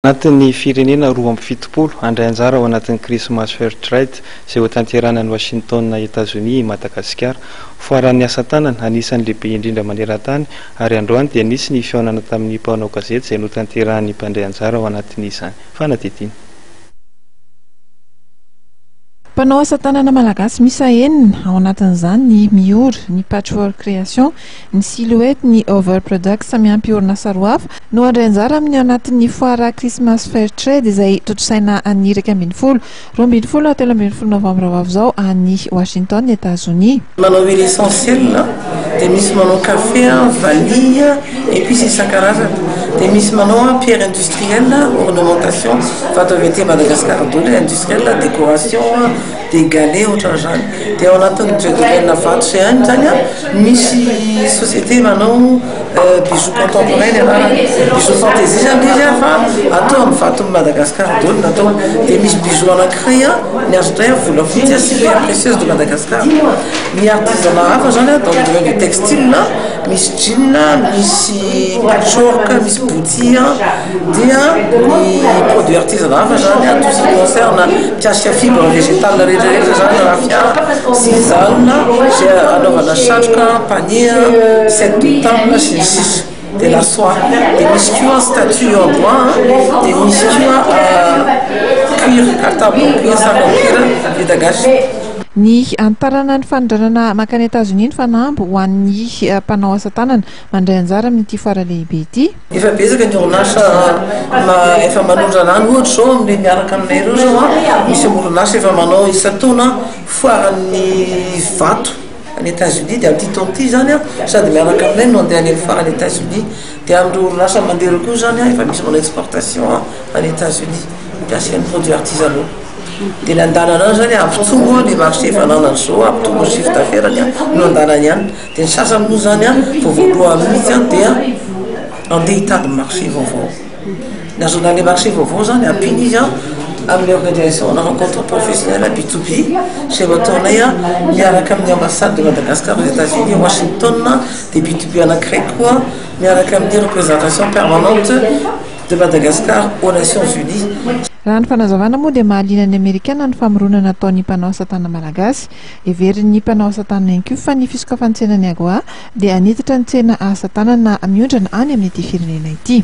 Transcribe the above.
Anatin'ny firenena 270 andray anjara ao anatin'ny Christmas Fair Trade izay ho tanterahana ny Washington na États-Unis Madagasikara. Foaran'ny asa tanana anisan'ny lehibe indrindra maneran-tany ary androany dia nisy ny fihaonana tamin'ny mpanao gazety izay notanterahan'ny mpandray anjara ao anatin'izany fanatitiana. Mpanao asa tanana malagasy misa enina ao anatin'izany ny Mior, ny Patchwork Création, ny Silhouette, ny Overproduct samy ampy orinasa roa hafa no andray anjara amin'ny ao anatin'ny foara Christmas Fair Trade izay totosaina any 2020, 2020 20 novambra ho avy izao any Washington, États-Unis. Manao huile essentielle, dia misy manao café, vanille, épices isan-karazany. Dia misy manao pierre industrielle, ornementation, fatavety Madagascar dolo industrielle, décoration, des galets ohatran'izany. Dia ao anatin'ny domaine vato izay any zany misy société manao bijoux contemporain bijoux fantaisie zany izy fa atao amin'ny vaton'ny Madagascar dolo natao. Dia misy bijoux anankiray ny azo tray volafotsy sy pierre précieuse de Madagascar. Ny artisanat hafa zany dans le domaine du textile misy jean, misy patchwork, misy boutie, dia ny produits artisanat hafa zany tout ce qui concerne pièces fibre végétale rehetrarehetra zany rafia, sisal, anaovana satroka, panier, set de table sy ny sisa. De la soie, dia misy koa statue en bois, dia misy koa cuir, cartable en cuir, sac en cuir vita gasy. Ny antarana ny fanondranana makany États-Unis ny fanambo ho an'ny mpanao asa tanana mandray anjara amin'ity foara lehibe ity. Efa betsaka ny orinasa efa manondrana any ohatra zao amin'ilay miaraka aminay ireo zao misy orinasa efa manao isan-taona foaran'ny vato any États-Unis dia amin'ity taona ity zany sady miaraka aminay no andeha any foara any États-Unis dia amin'ireo orinasa mandeha ireo koa zany efa misy manao exportation any États-Unis mpiasany produits artisanaux. Dia ny andanana zany ampitombo ny marché efa nanany zao ampitombo ny chiffre d'affaires no andanany ihany. Dia ny sasany moa zany voavoaloha amin'izy dia andeha hitady marché vaovao. Ny azonan'ilay marché vaovao zany ampiny izy amin'ny organisation na rencontre professionnelle B2B izay ataonay miaraka amin'ny ambassade de Madagascar aux États-Unis Washington dia B2B anankiray koa miaraka amin'ny représentation permanente de Madagascar aux Nations Unies. Raha ny fanazavana moa dia mahaliana ny Amerikana ny famoronana ataon'ny mpanao asa tanana malagasy. Everin'ny mpanao asa tanana ihany koa fa ny fisokafan'ny tsenany agoa dia hanitatra ny tsena asa tanana miondrana any amin'ity firenena ity.